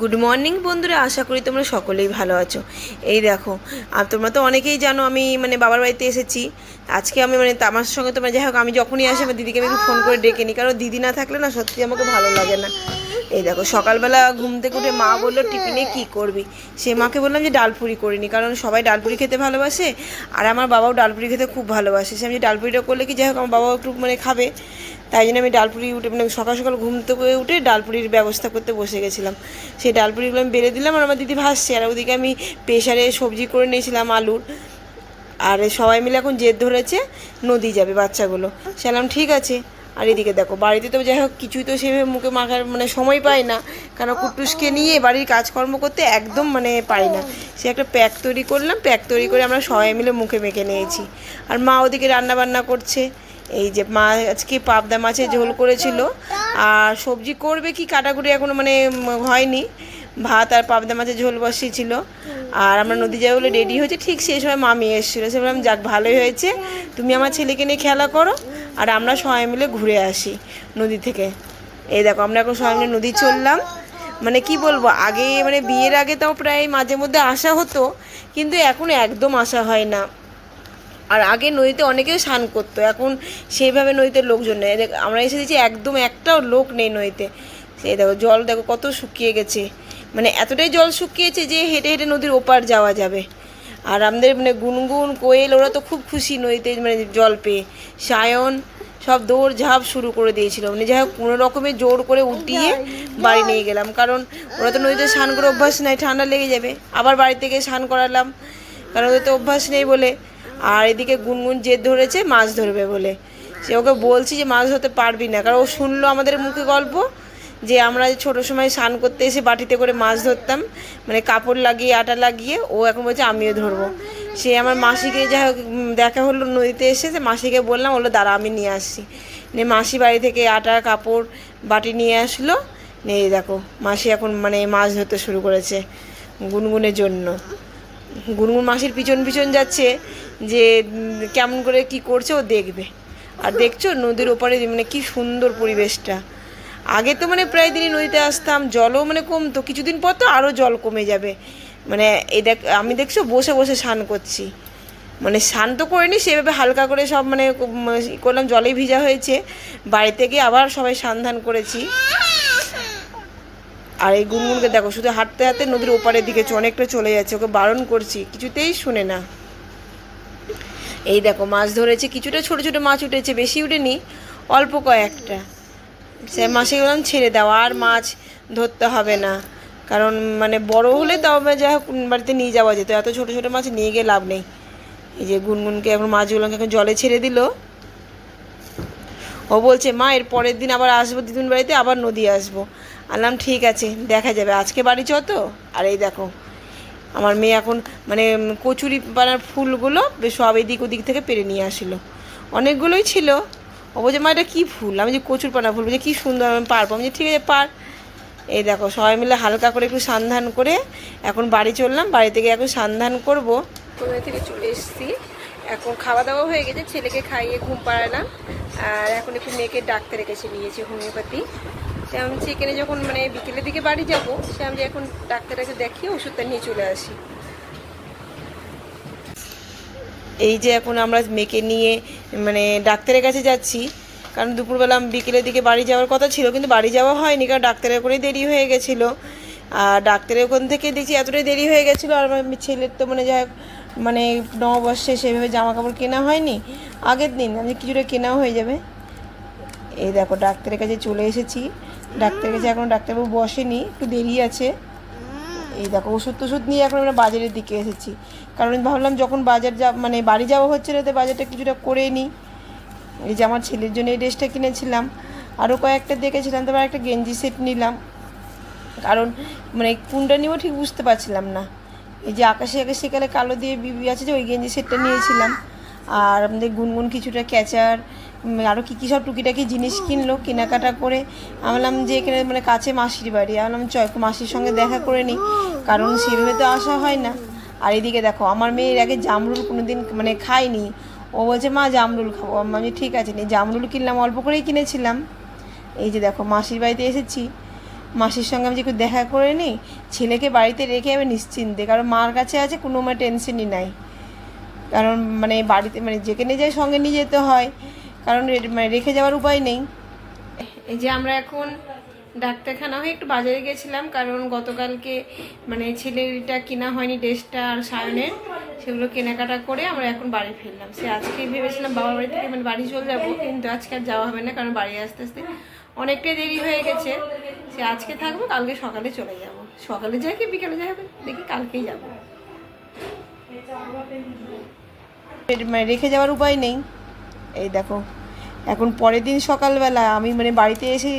Good morning বন্ধুরা, আশা করি তোমরা সকলেই ভালো আছো। এই দেখো, আর তোমরা তো অনেকেই জানো আমি বাবার বাড়িতে এসেছি। আজকে আমি আমার সঙ্গে তোমরা যাই হোক, আমি যখনই আসি আমার দিদিকে আমি একটু ফোন করে ডেকে নিই, কারণ দিদি না থাকলে না সত্যি আমাকে ভালো লাগে না। এই দেখো, সকালবেলা ঘুম থেকে উঠে মা বললো টিফিনে কী করবি। সে মাকে বললাম যে ডালপুরি করিনি, কারণ সবাই ডালপুরি খেতে ভালোবাসে আর আমার বাবাও ডালপুরি খেতে খুব ভালোবাসে। সে আমি ডালপুরিটা করলে কি যাই হোক আমার বাবাও একটু খাবে, তাই জন্য আমি ডালপুরি উঠে সকাল সকাল ঘুম থেকে উঠে ডালপুরির ব্যবস্থা করতে বসে গেছিলাম। সেই ডালপুরিগুলো আমি বেড়ে দিলাম আর আমার দিদি ভাসছে, আর ওদিকে আমি প্রেশারে সবজি করে নিয়েছিলাম আলুর। আর সবাই মিলে এখন জেদ ধরেছে নদী যাবে বাচ্চাগুলো। সেলাম ঠিক আছে। আর এদিকে দেখো, বাড়িতে তো যাই হোক কিছুই তো সেভাবে মুখে মাখার সময় পাই না, কারণ কুটুসকে নিয়ে বাড়ির কাজকর্ম করতে একদম পারি না। সে একটা প্যাক তৈরি করলাম, প্যাক তৈরি করে আমরা সবাই মিলে মুখে মেখে নিয়েছি। আর মা ওদিকে রান্না বান্না করছে। এই যে মা আজকে পাবদা মাছের ঝোল করেছিল, আর সবজি করবে কি কাটাকুটি এখনও হয়নি। ভাত আর পাবদা মাছের ঝোল বসিয়েছিল। আর আমরা নদী যাবো বলে রেডি হয়েছে, ঠিক সেই সময় মামি এসেছিলো। সে বললাম যাক ভালোই হয়েছে, তুমি আমার ছেলেকে নিয়ে খেলা করো আর আমরা সবাই মিলে ঘুরে আসি নদী থেকে। এই দেখো, আমরা এখন সবাই মিলে নদী চললাম। কি বলবো, আগে বিয়ের আগে তাও প্রায় মাঝে মধ্যে আসা হতো, কিন্তু এখন একদম আসা হয় না। আর আগে নদীতে অনেকেই স্নান করতো, এখন সেইভাবে নদীতে লোকজন নেই। আমরা এসে দিচ্ছি একদম একটাও লোক নেই নদীতে। সেই দেখো জল দেখো কত শুকিয়ে গেছে, এতটাই জল শুকিয়েছে যে হেঁটে হেঁটে নদীর ওপার যাওয়া যাবে। আর আমাদের গুনগুন কোয়েল ওরা তো খুব খুশি নদীতে জল পেয়ে। সায়ন সব দৌড় ঝাঁপ শুরু করে দিয়েছিল, যাই হোক কোনো রকমের জোর করে উঠিয়ে বাড়ি নিয়ে গেলাম, কারণ ওরা তো নদীতে স্নান করে অভ্যাস নাই, ঠান্ডা লেগে যাবে। আবার বাড়ি থেকে স্নান করালাম, কারণ ওদের অভ্যাস নেই বলে। আর এদিকে গুনগুন জেদ ধরেছে মাছ ধরবে বলে। সে ওকে বলছি যে মাছ ধরতে পারবি না, কারণ ও শুনলো আমাদের মুখে গল্প যে আমরা ছোটো সময় স্নান করতে এসে বাটিতে করে মাছ ধরতাম, কাপড় লাগিয়ে আটা লাগিয়ে। ও এখন বলছে আমিও ধরবো। সে আমার মাসিকে যাই হোক দেখা হলো নদীতে এসে, মাসিকে বললাম, বললো দাঁড়া আমি নিয়ে আসছি। মাসি বাড়ি থেকে আটা কাপড় বাটি নিয়ে আসলো। এই দেখো মাসি এখন মাছ ধরতে শুরু করেছে গুনগুনের জন্য। গুনগুন মাসির পিছন পিছন যাচ্ছে যে কেমন করে কি করছে ও দেখবে। আর দেখছো নদীর ওপারে কি সুন্দর পরিবেশটা। আগে তো প্রায় দিনই নদীতে আসতাম, জলও কমতো, কিছুদিন পর তো আরও জল কমে যাবে। এই দেখ আমি দেখছো বসে বসে স্নান করছি, স্নান তো করিনি সেভাবে, হালকা করে সব করলাম, জলেই ভিজা হয়েছে। বাড়িতে গিয়ে আবার সবাই স্নান ধান করেছি। আর এই গুনগুনকে দেখো শুধু হাঁটতে হাঁটতে নদীর ওপারের দিকে অনেকটা চলে যাচ্ছে, ওকে বারণ করছি কিছুতেই শুনে না। এই দেখো মাছ ধরেছে, কিছুটা ছোট ছোট মাছ উঠেছে, বেশি উঠেনি, অল্প কয়েকটা। সে মাসে বললাম ছেড়ে দাও, আর মাছ ধরতে হবে না, কারণ বড় হলে তাও যাই হোক বাড়িতে নিয়ে যাওয়া যেত, এত ছোট ছোট মাছ নিয়ে গিয়ে লাভ নেই। এই যে গুনগুনকে এখন মাছগুলোকে এখন জলে ছেড়ে দিল। ও বলছে মা এর পরের দিন আবার আসবো দিদুন বাড়িতে, আবার নদী আসবো। আনলাম ঠিক আছে দেখা যাবে, আজকে বাড়ি চ তো। আর এই দেখো আমার মেয়ে এখন কচুরি পানার ফুলগুলো সব এদিক ওদিক থেকে পেরে নিয়ে আসলো, অনেকগুলোই ছিল। ও বলছে মা এটা কী ফুল, আমি যে কচুর পানা ফুল, বলছে কী সুন্দর, আমি পারবো। আমি যে ঠিক আছে পার। এই দেখো সবাই মিলে হালকা করে একটু সান্ধান করে এখন বাড়ি চললাম, বাড়ি থেকে এখন সান্ধান করবো। কোথায় থেকে চলে এসেছি, এখন খাওয়া দাওয়া হয়ে গেছে, ছেলেকে খাইয়ে ঘুম পাড়ালাম। আর এখন একটু মেয়েকে ডাক্তারের কাছে নিয়েছি হোমিওপ্যাথি। সে আমি সেখানে যখন বিকেলের দিকে বাড়ি যাবো, সে আমি এখন ডাক্তারকে দেখিয়ে ওষুধটা নিয়ে চলে আসি। এই যে এখন আমরা মেয়েকে নিয়ে ডাক্তারের কাছে যাচ্ছি, কারণ দুপুরবেলা বিকেলের দিকে বাড়ি যাওয়ার কথা ছিল, কিন্তু বাড়ি যাওয়া হয়নি, কারণ ডাক্তারের করেই দেরি হয়ে গেছিলো। আর ডাক্তারের ওখান থেকে দেখছি এতটাই দেরি হয়ে গেছিলো। আর আমার ছেলের তো যাই হোক নববর্ষে সেভাবে জামা কাপড় কেনা হয়নি, আগের দিন কিছুটা কেনাও হয়ে যাবে। এই দেখো ডাক্তারের কাছে চলে এসেছি, ডাক্তারের কাছে এখন ডাক্তারবাবু বসেনি, একটু দেরি আছে। এই দেখো ওষুধ টষুধ নিয়ে এখন আমরা বাজারের দিকে এসেছি, কারণ ভাবলাম যখন বাজার বাড়ি যাওয়া হচ্ছে না তো বাজারটা কিছুটা করে নিই। এই যে আমার ছেলের জন্য এই ড্রেসটা কিনেছিলাম, আরও কয়েকটা দেখেছিলাম, তারপর একটা গেঞ্জি সেট নিলাম, কারণ কোনটা নিয়েও ঠিক বুঝতে পারছিলাম না। এই যে আকাশে আকাশে কালে কালো দিয়ে বিবি আছে যে ওই গেঞ্জি সেটটা নিয়েছিলাম। আর আমাদের গুনগুন কিছুটা ক্যাচার আরও কী কী সব টুকিটাকি জিনিস কিনলো, কেনাকাটা করে আমলাম যে এখানে কাছে মাসির বাড়ি, আমলাম মাসির সঙ্গে দেখা করে নিই, কারণ সেভাবে তো আসা হয় না। আর এদিকে দেখো আমার মেয়ের আগে জামরুল কোনো দিন খায়নি, ও বলছে মা জামরুল খাবো। আমি ঠিক আছে জামরুল কিনলাম, অল্প করেই কিনেছিলাম। এই যে দেখো মাসির বাড়িতে এসেছি, মাসির সঙ্গে আমি যে একটু দেখা করে নিই, ছেলেকে বাড়িতে রেখে আমি নিশ্চিন্তে, কারণ মার কাছে আছে কোনো মানে টেনশনই নাই। কারণ মানে বাড়িতে মানে যেখানে যাই সঙ্গে নিয়ে যেতে হয়, কারণ মানে রেখে যাওয়ার উপায় নেই। এই যে আমরা এখন ডাক্তারখানা হয়ে একটু বাজারে গেছিলাম, কারণ গতকালকে মানে ছেলেরটা কেনা হয়নি, ড্রেসটা আর সায়নের, সেগুলো কেনাকাটা করে আমরা এখন বাড়ি ফিরলাম। সে আজকে ভেবেছিলাম বাবার বাড়ি থেকে মানে বাড়ি চলে যাবো, কিন্তু আজকে আর যাওয়া হবে না, কারণ বাড়ি আসতে আসতে অনেকটাই দেরি হয়ে গেছে। সে আজকে থাকবো, কালকে সকালে চলে যাব। সকালে যাই কি বিকালে যাই হবে, দেখি কালকেই যাবো। মানে রেখে যাওয়ার উপায় নেই। এই দেখো এখন পরের দিন সকালবেলা আমি মানে বাড়িতে এসে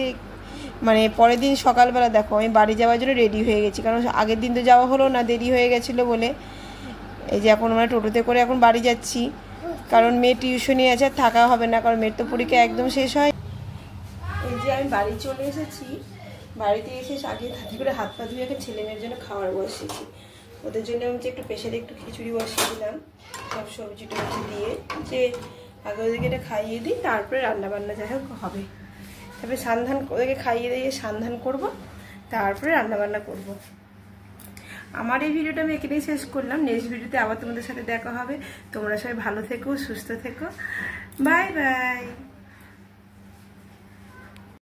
মানে পরের দিন সকালবেলা দেখো আমি বাড়ি যাওয়ার জন্য রেডি হয়ে গেছি, কারণ আগের দিন তো যাওয়া হলো না, দেরি হয়ে গেছিলো বলে। এই যে এখন আমরা টোটোতে করে এখন বাড়ি যাচ্ছি, কারণ মেয়ে টিউশনি আছে, থাকা হবে না, কারণ মেয়ের তো পরীক্ষা একদম শেষ হয়। এই যে আমি বাড়ি চলে এসেছি, বাড়িতে এসে আগে হাতে করে হাত পা ধুয়ে ছেলে মেয়ের জন্য খাবার বসিয়েছি। ওদের জন্য আমি যে একটু প্রেশারে একটু খিচুড়ি বসিয়ে দিলাম সব সবজি টবজি দিয়ে, যে আগে ওদেরকে এটা খাইয়ে দিই, তারপরে রান্নাবান্না যাই হোক হবে। তারপরে সান্ধান ওদেরকে খাইয়ে দিয়ে সান্ধান করবো, তারপরে রান্নাবান্না করব। আমার এই ভিডিওটা আমি এখানেই শেষ করলাম। নেক্সট ভিডিওতে আবার তোমাদের সাথে দেখা হবে। তোমরা সবাই ভালো থেকো, সুস্থ থেকো। Bye bye.